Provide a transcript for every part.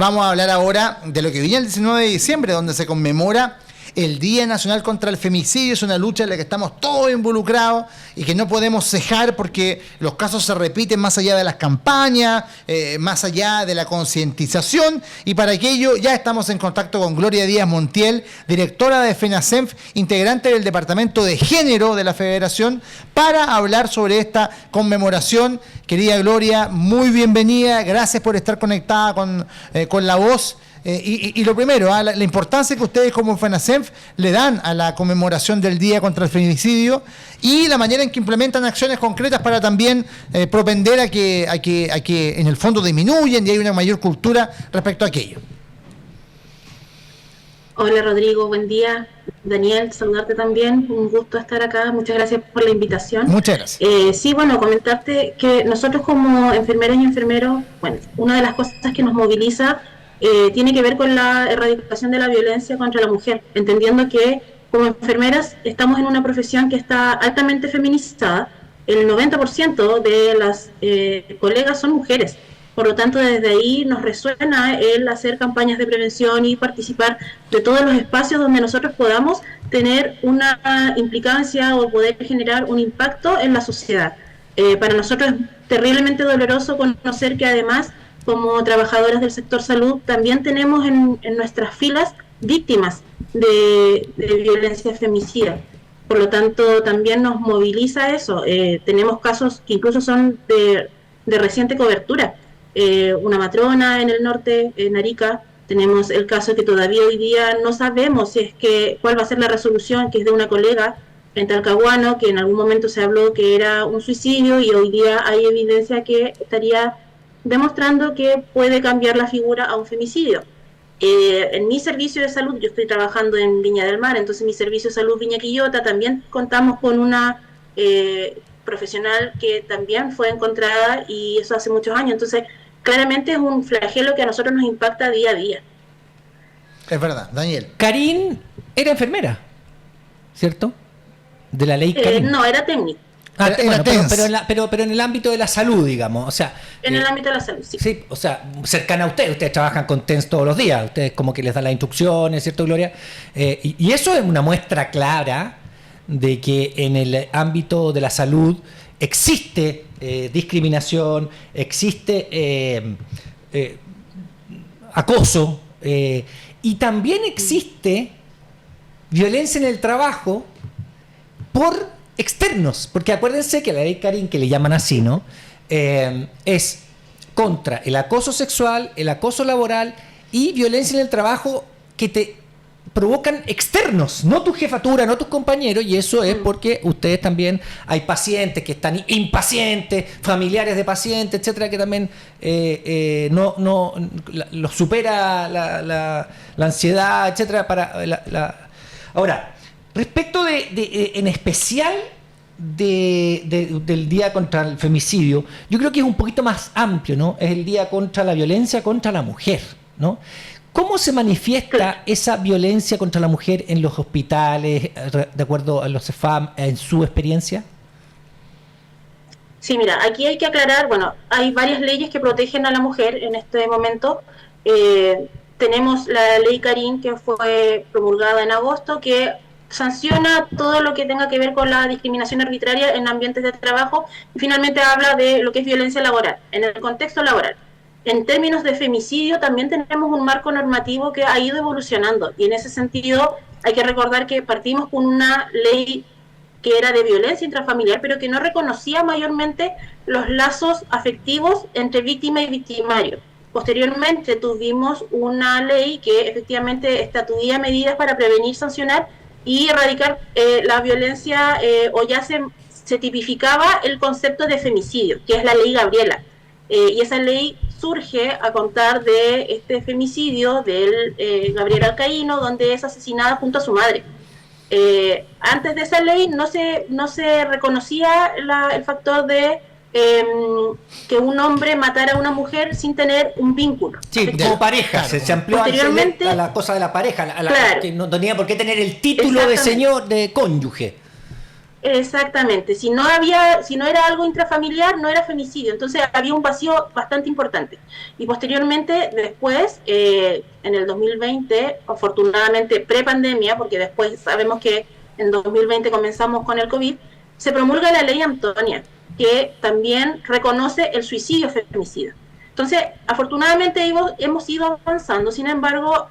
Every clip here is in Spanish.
Vamos a hablar ahora de lo que viene el 19 de diciembre, donde se conmemora el Día Nacional contra el Femicidio. Es una lucha en la que estamos todos involucrados y que no podemos cejar porque los casos se repiten más allá de las campañas, más allá de la concientización. Y para aquello ya estamos en contacto con Gloria Díaz Montiel, directora de FENACENF, integrante del Departamento de Género de la Federación, para hablar sobre esta conmemoración. Querida Gloria, muy bienvenida. Gracias por estar conectada con La Voz. Y lo primero, la importancia que ustedes como FENACENF le dan a la conmemoración del Día contra el Feminicidio y la manera en que implementan acciones concretas para también propender a que en el fondo disminuyen y hay una mayor cultura respecto a aquello. Hola Rodrigo, buen día. Daniel, saludarte también, un gusto estar acá, muchas gracias por la invitación. Muchas gracias. Sí, bueno, comentarte que nosotros como enfermeras y enfermeros, bueno, una de las cosas que nos moviliza tiene que ver con la erradicación de la violencia contra la mujer, entendiendo que como enfermeras estamos en una profesión que está altamente feminizada. El 90% de las colegas son mujeres, por lo tanto desde ahí nos resuena el hacer campañas de prevención y participar de todos los espacios donde nosotros podamos tener una implicancia o poder generar un impacto en la sociedad. Para nosotros es terriblemente doloroso conocer que además como trabajadoras del sector salud, también tenemos en nuestras filas víctimas de violencia femicida. Por lo tanto, también nos moviliza eso. Tenemos casos que incluso son de reciente cobertura. Una matrona en el norte, en Arica, tenemos el caso que todavía hoy día no sabemos si es que cuál va a ser la resolución, que es de una colega en Talcahuano, que en algún momento se habló que era un suicidio y hoy día hay evidencia que estaría demostrando que puede cambiar la figura a un femicidio. En mi servicio de salud, yo estoy trabajando en Viña del Mar, entonces mi servicio de salud Viña Quillota, también contamos con una profesional que también fue encontrada y eso hace muchos años. Entonces, claramente es un flagelo que a nosotros nos impacta día a día. Es verdad, Daniel. Karin era enfermera, ¿cierto? De la ley Karin. No, era técnico. Bueno, pero en el ámbito de la salud, digamos, o sea... En el ámbito de la salud, sí. Sí, o sea, cercana a ustedes trabajan con TENS todos los días, ustedes como que les dan las instrucciones, ¿cierto, Gloria? Y eso es una muestra clara de que en el ámbito de la salud existe discriminación, existe acoso, y también existe violencia en el trabajo por externos, porque acuérdense que la ley Karin, que le llaman así, ¿no? Es contra el acoso sexual, el acoso laboral y violencia en el trabajo que te provocan externos, no tu jefatura, no tus compañeros, y eso es porque ustedes también, hay pacientes que están impacientes, familiares de pacientes, etcétera, que también los supera la ansiedad, etcétera. Ahora, respecto en especial del Día contra el Femicidio, yo creo que es un poquito más amplio, ¿no? Es el Día contra la Violencia contra la Mujer, ¿no? ¿Cómo se manifiesta esa violencia contra la mujer en los hospitales, de acuerdo a los CEFAM, en su experiencia? Sí, mira, aquí hay que aclarar, bueno, hay varias leyes que protegen a la mujer en este momento. Tenemos la ley Karin, que fue promulgada en agosto, que sanciona todo lo que tenga que ver con la discriminación arbitraria en ambientes de trabajo y finalmente habla de lo que es violencia laboral, en el contexto laboral. En términos de femicidio también tenemos un marco normativo que ha ido evolucionando y en ese sentido hay que recordar que partimos con una ley que era de violencia intrafamiliar pero que no reconocía mayormente los lazos afectivos entre víctima y victimario. Posteriormente tuvimos una ley que efectivamente estatuía medidas para prevenir, sancionar y erradicar la violencia o ya se tipificaba el concepto de femicidio, que es la ley Gabriela. Y esa ley surge a contar de este femicidio del Gabriel Alcaíno, donde es asesinada junto a su madre. Antes de esa ley no se reconocía el factor de que un hombre matara a una mujer sin tener un vínculo. Sí, como pareja, se amplió a la cosa de la pareja, claro, que no tenía por qué tener el título de señor, de cónyuge. Exactamente, si no era algo intrafamiliar, no era femicidio, entonces había un vacío bastante importante. Y posteriormente, después, en el 2020, afortunadamente pre-pandemia, porque después sabemos que en 2020 comenzamos con el COVID, se promulga la ley Antonia, que también reconoce el suicidio femicidio. Entonces, afortunadamente hemos ido avanzando, sin embargo,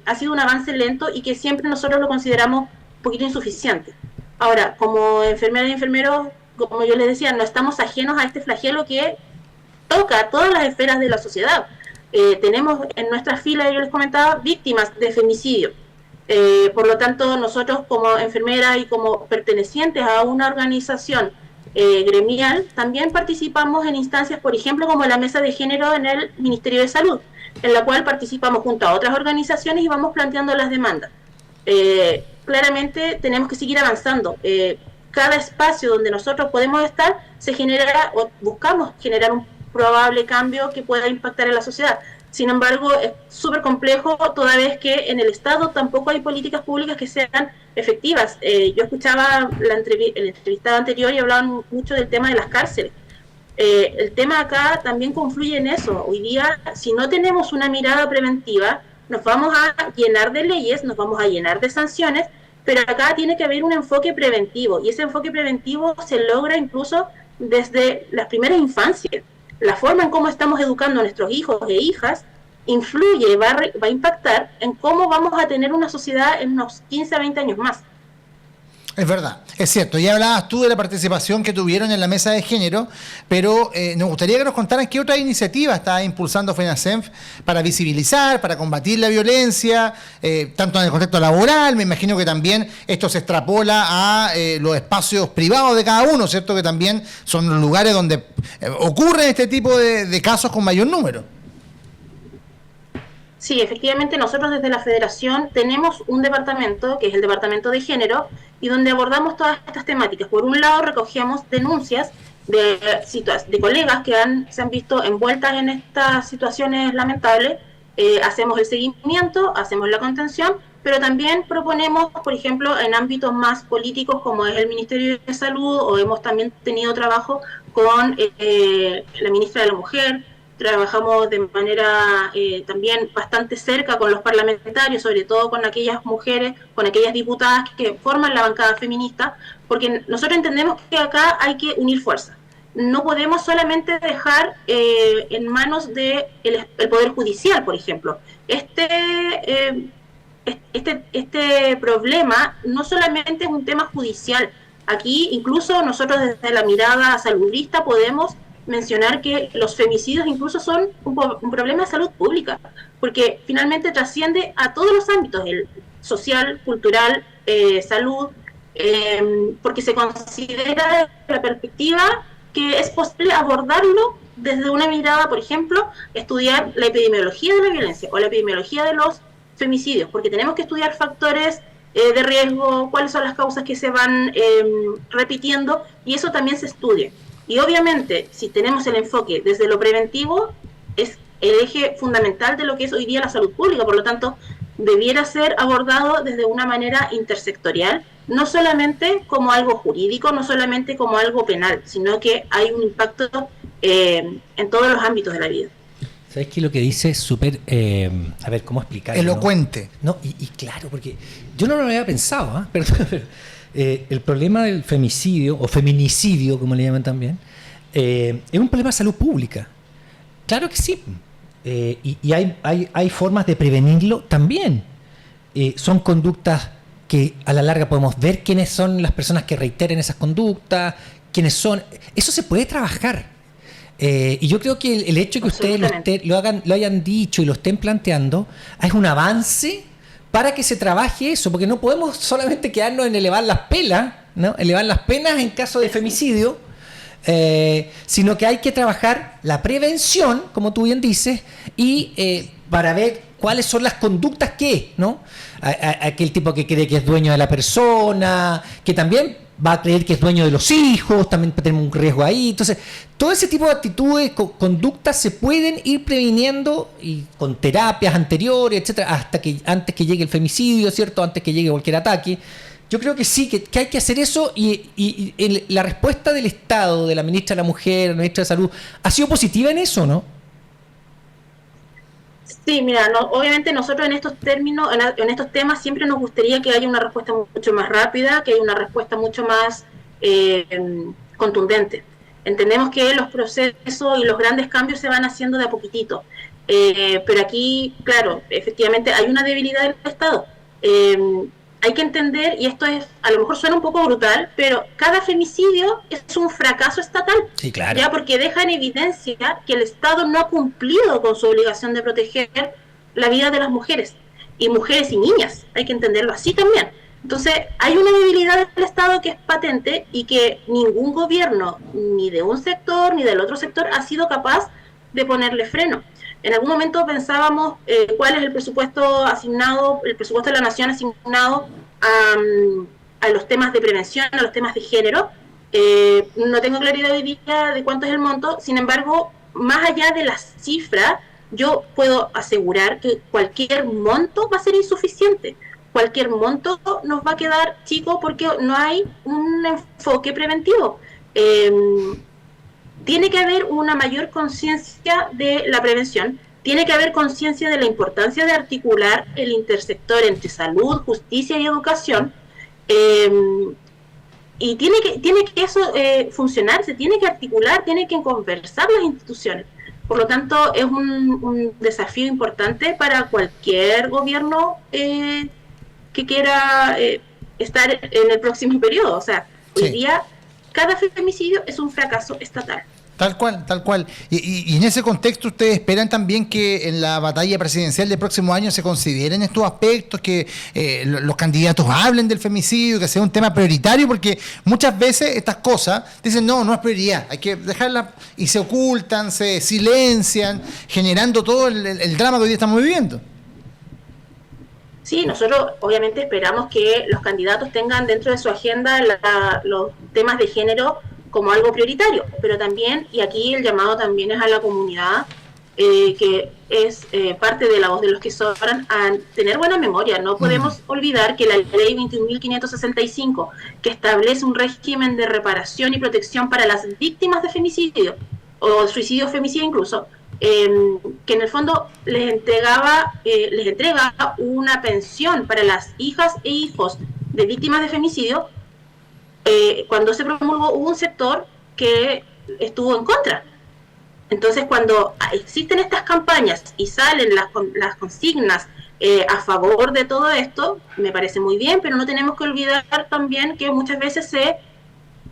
ha sido un avance lento y que siempre nosotros lo consideramos un poquito insuficiente. Ahora, como enfermeras y enfermeros, como yo les decía, no estamos ajenos a este flagelo que toca a todas las esferas de la sociedad. Tenemos en nuestras filas, yo les comentaba, víctimas de femicidio. Por lo tanto, nosotros como enfermeras y como pertenecientes a una organización gremial, también participamos en instancias, por ejemplo, como la Mesa de Género en el Ministerio de Salud, en la cual participamos junto a otras organizaciones y vamos planteando las demandas. Claramente tenemos que seguir avanzando. Cada espacio donde nosotros podemos estar se genera o buscamos generar un probable cambio que pueda impactar en la sociedad. Sin embargo, es súper complejo toda vez que en el Estado tampoco hay políticas públicas que sean efectivas. Yo escuchaba el entrevistado anterior y hablaban mucho del tema de las cárceles. El tema acá también confluye en eso. Hoy día, si no tenemos una mirada preventiva, nos vamos a llenar de leyes, nos vamos a llenar de sanciones, pero acá tiene que haber un enfoque preventivo, y ese enfoque preventivo se logra incluso desde las primeras infancias. La forma en cómo estamos educando a nuestros hijos e hijas influye, va a impactar en cómo vamos a tener una sociedad en unos 15 a 20 años más. Es verdad, es cierto. Ya hablabas tú de la participación que tuvieron en la mesa de género, pero nos gustaría que nos contaran qué otra iniciativa está impulsando FENACENF para visibilizar, para combatir la violencia, tanto en el contexto laboral. Me imagino que también esto se extrapola a los espacios privados de cada uno, ¿cierto? Que también son los lugares donde ocurren este tipo de casos con mayor número. Sí, efectivamente nosotros desde la Federación tenemos un departamento, que es el Departamento de Género, y donde abordamos todas estas temáticas. Por un lado recogemos denuncias de colegas que se han visto envueltas en estas situaciones lamentables, hacemos el seguimiento, hacemos la contención, pero también proponemos, por ejemplo, en ámbitos más políticos como es el Ministerio de Salud, o hemos también tenido trabajo con la ministra de la Mujer. Trabajamos de manera también bastante cerca con los parlamentarios, sobre todo con aquellas mujeres, con aquellas diputadas que forman la bancada feminista, porque nosotros entendemos que acá hay que unir fuerzas. No podemos solamente dejar en manos del Poder Judicial, por ejemplo. Este problema no solamente es un tema judicial. Aquí incluso nosotros desde la mirada saludista podemos mencionar que los femicidios incluso son un problema de salud pública, porque finalmente trasciende a todos los ámbitos, el social, cultural, salud, porque se considera desde la perspectiva que es posible abordarlo desde una mirada, por ejemplo, estudiar la epidemiología de la violencia o la epidemiología de los femicidios, porque tenemos que estudiar factores de riesgo, cuáles son las causas que se van repitiendo, y eso también se estudia. Y obviamente, si tenemos el enfoque desde lo preventivo, es el eje fundamental de lo que es hoy día la salud pública. Por lo tanto, debiera ser abordado desde una manera intersectorial, no solamente como algo jurídico, no solamente como algo penal, sino que hay un impacto en todos los ámbitos de la vida. ¿Sabes qué? Lo que dice es súper, a ver, ¿cómo explicarlo? Elocuente. No, y claro, porque yo no lo había pensado, ¿eh? Pero el problema del femicidio, o feminicidio, como le llaman también, es un problema de salud pública. Claro que sí. Y hay formas de prevenirlo también. Son conductas que a la larga podemos ver quiénes son las personas que reiteren esas conductas, quiénes son. Eso se puede trabajar. Y yo creo que el hecho de que ustedes lo hayan dicho y lo estén planteando es un avance para que se trabaje eso, porque no podemos solamente quedarnos en elevar las penas, ¿no? Elevar las penas en caso de femicidio, sino que hay que trabajar la prevención, como tú bien dices, y para ver cuáles son las conductas que, ¿no? Aquel tipo que cree que es dueño de la persona, que también va a creer que es dueño de los hijos, también tenemos un riesgo ahí. Entonces, todo ese tipo de actitudes, conductas se pueden ir previniendo y con terapias anteriores, etcétera, antes que llegue el femicidio, ¿cierto? Antes que llegue cualquier ataque. Yo creo que sí, que hay que hacer eso y la respuesta del Estado, de la ministra de la Mujer, la ministra de Salud, ¿ha sido positiva en eso, no? Sí, mira, obviamente nosotros en estos términos, en estos temas siempre nos gustaría que haya una respuesta mucho más rápida, que haya una respuesta mucho más contundente. Entendemos que los procesos y los grandes cambios se van haciendo de a poquitito, pero aquí, claro, efectivamente hay una debilidad del Estado. Hay que entender, y esto es, a lo mejor suena un poco brutal, pero cada femicidio es un fracaso estatal. Sí, claro. Ya, porque deja en evidencia que el Estado no ha cumplido con su obligación de proteger la vida de las mujeres, y mujeres y niñas, hay que entenderlo así también. Entonces, hay una debilidad del Estado que es patente y que ningún gobierno, ni de un sector ni del otro sector, ha sido capaz de ponerle freno. En algún momento pensábamos cuál es el presupuesto asignado, el presupuesto de la nación asignado a los temas de prevención, a los temas de género. No tengo claridad hoy día de cuánto es el monto, sin embargo, más allá de las cifras, yo puedo asegurar que cualquier monto va a ser insuficiente. Cualquier monto nos va a quedar chico porque no hay un enfoque preventivo. Tiene que haber una mayor conciencia de la prevención, tiene que haber conciencia de la importancia de articular el intersector entre salud, justicia y educación, y tiene que eso funcionar, se tiene que articular, tiene que conversar las instituciones. Por lo tanto, es un desafío importante para cualquier gobierno que quiera estar en el próximo periodo. O sea, hoy día cada femicidio es un fracaso estatal. Tal cual, tal cual. Y en ese contexto, ¿ustedes esperan también que en la batalla presidencial del próximo año se consideren estos aspectos, que los candidatos hablen del femicidio, que sea un tema prioritario? Porque muchas veces estas cosas dicen, no es prioridad, hay que dejarlas, y se ocultan, se silencian, generando todo el drama que hoy día estamos viviendo. Sí, nosotros obviamente esperamos que los candidatos tengan dentro de su agenda los temas de género como algo prioritario, pero también, y aquí el llamado también es a la comunidad, que es parte de la voz de los que sobran, a tener buena memoria. No podemos olvidar que la ley 21.565, que establece un régimen de reparación y protección para las víctimas de femicidio, o suicidio femicidio incluso, que en el fondo les entrega una pensión para las hijas e hijos de víctimas de femicidio. Cuando se promulgó, hubo un sector que estuvo en contra. Entonces, cuando existen estas campañas y salen las consignas a favor de todo esto, me parece muy bien, pero no tenemos que olvidar también que muchas veces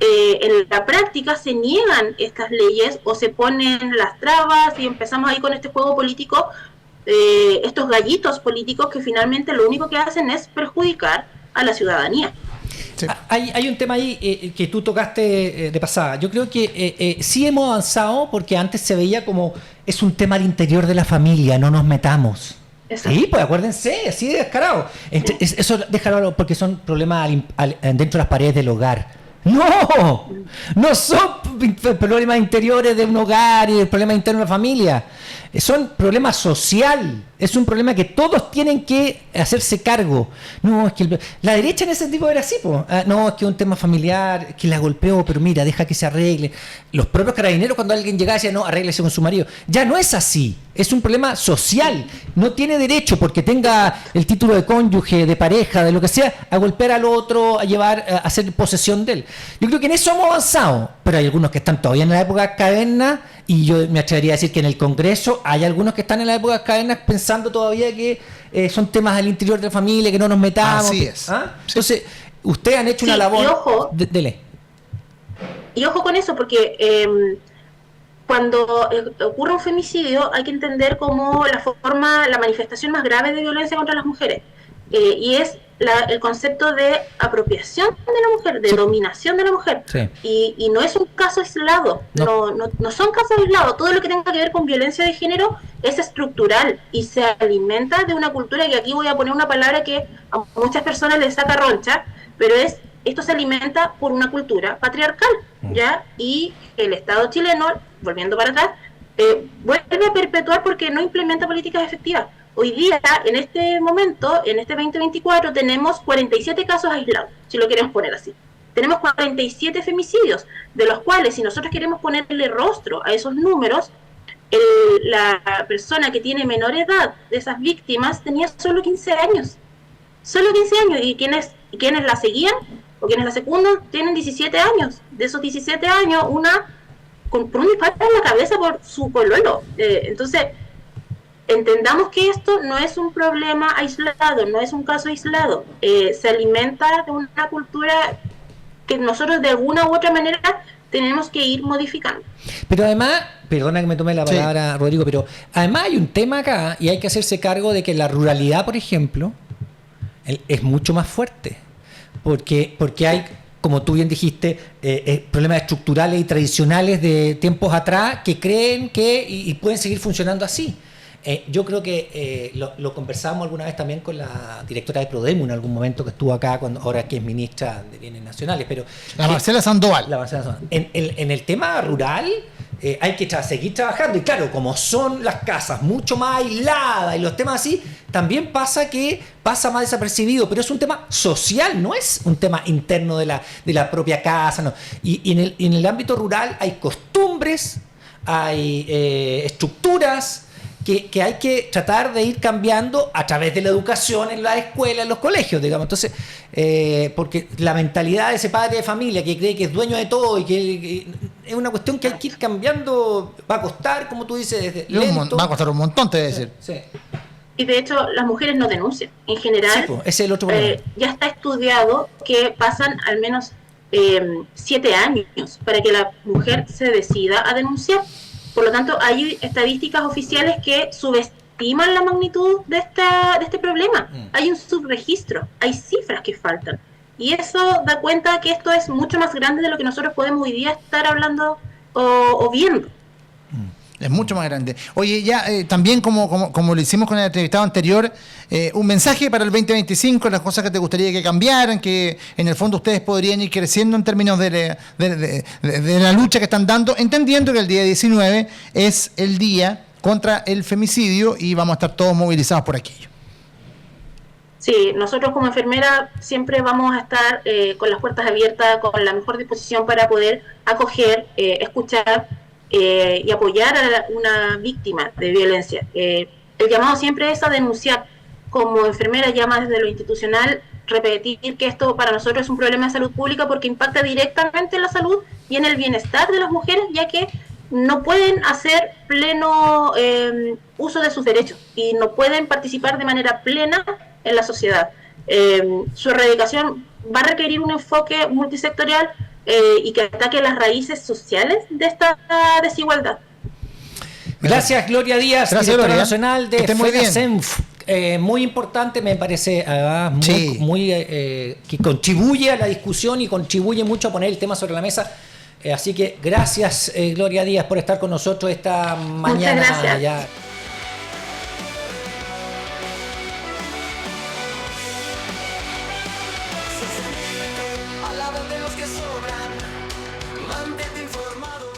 en la práctica se niegan estas leyes o se ponen las trabas y empezamos ahí con este juego político, estos gallitos políticos que finalmente lo único que hacen es perjudicar a la ciudadanía. Sí. Hay un tema ahí que tú tocaste de pasada. Yo creo que sí hemos avanzado, porque antes se veía como es un tema al interior de la familia, no nos metamos. Exacto. Sí, pues acuérdense, así de descarado. Eso déjalo, porque son problemas dentro de las paredes del hogar. No son problemas interiores de un hogar y problemas internos de una familia. Son problemas social. Es un problema que todos tienen que hacerse cargo. No, es que la derecha en ese tipo era así, po. No, es que es un tema familiar, que la golpeó, pero mira, deja que se arregle. Los propios carabineros, cuando alguien llegaba, decían, no, arréglese con su marido. Ya no es así. Es un problema social. No tiene derecho, porque tenga el título de cónyuge, de pareja, de lo que sea, a golpear al otro, a hacer posesión de él. Yo creo que en eso hemos avanzado, pero hay algunos que están todavía en la época caverna, y yo me atrevería a decir que en el Congreso hay algunos que están en la época de las cadenas pensando todavía que son temas al interior de la familia, que no nos metamos. Así es. ¿Ah? Entonces, ustedes han hecho una labor. Y ojo, dele. Y ojo con eso, porque cuando ocurre un femicidio hay que entender como la manifestación más grave de violencia contra las mujeres. Y es el concepto de apropiación de la mujer, de dominación de la mujer. Sí. Y no es un caso aislado, no son casos aislados. Todo lo que tenga que ver con violencia de género es estructural y se alimenta de una cultura, que aquí voy a poner una palabra que a muchas personas les saca roncha, pero esto se alimenta por una cultura patriarcal, ¿ya? Y el Estado chileno, volviendo para atrás, vuelve a perpetuar porque no implementa políticas efectivas. hoy día, en este momento, en este 2024, tenemos 47 casos aislados, si lo queremos poner así. Tenemos 47 femicidios, de los cuales, si nosotros queremos ponerle rostro a esos números, la persona que tiene menor edad de esas víctimas tenía solo 15 años. Solo 15 años. Y quienes la seguían o quienes la secundan tienen 17 años. De esos 17 años, una por un disparo en la cabeza por su pololo. Entonces, entendamos que esto no es un problema aislado, no es un caso aislado. Se alimenta de una cultura que nosotros de alguna u otra manera tenemos que ir modificando. Pero además, perdona que me tome la palabra, sí, Rodrigo, pero además hay un tema acá y hay que hacerse cargo de que la ruralidad, por ejemplo, es mucho más fuerte. Porque hay, como tú bien dijiste, problemas estructurales y tradicionales de tiempos atrás que creen que y pueden seguir funcionando así. Yo creo que lo conversamos alguna vez también con la directora de Prodemu en algún momento que estuvo acá, ahora que es ministra de Bienes Nacionales. Pero la Marcela Sandoval. En el tema rural hay que seguir trabajando. Y claro, como son las casas mucho más aisladas y los temas así, también pasa más desapercibido. Pero es un tema social, no es un tema interno de la propia casa. No. Y en el ámbito rural hay costumbres, hay estructuras que hay que tratar de ir cambiando a través de la educación en la escuela, en los colegios, digamos. Entonces, porque la mentalidad de ese padre de familia que cree que es dueño de todo y que es una cuestión que hay que ir cambiando, va a costar, como tú dices, lento. Va a costar un montón, te voy a decir. Sí. Y de hecho, las mujeres no denuncian. En general, sí, pues, ese es el otro problema. Ya está estudiado que pasan al menos 7 años para que la mujer se decida a denunciar. Por lo tanto, hay estadísticas oficiales que subestiman la magnitud de este problema. Hay un subregistro, hay cifras que faltan. Y eso da cuenta que esto es mucho más grande de lo que nosotros podemos hoy día estar hablando o viendo. Es mucho más grande. Oye, ya también como lo hicimos con el entrevistado anterior, un mensaje para el 2025, las cosas que te gustaría que cambiaran, que en el fondo ustedes podrían ir creciendo en términos de la lucha que están dando, entendiendo que el día 19 es el día contra el femicidio y vamos a estar todos movilizados por aquello. Sí, nosotros como enfermera siempre vamos a estar con las puertas abiertas, con la mejor disposición para poder acoger, escuchar y apoyar a una víctima de violencia. El llamado siempre es a denunciar. Como enfermera, llama desde lo institucional, repetir que esto para nosotros es un problema de salud pública porque impacta directamente en la salud y en el bienestar de las mujeres, ya que no pueden hacer pleno uso de sus derechos y no pueden participar de manera plena en la sociedad. Su erradicación va a requerir un enfoque multisectorial y que ataque las raíces sociales de esta desigualdad. Gracias, Gloria Díaz, gracias, directora Gloria nacional de FENACENF. Muy importante, me parece, además, que contribuye a la discusión y contribuye mucho a poner el tema sobre la mesa. Así que gracias, Gloria Díaz, por estar con nosotros esta mañana. Muchas gracias. Ya. A la vez de los que sobran, mantente informado.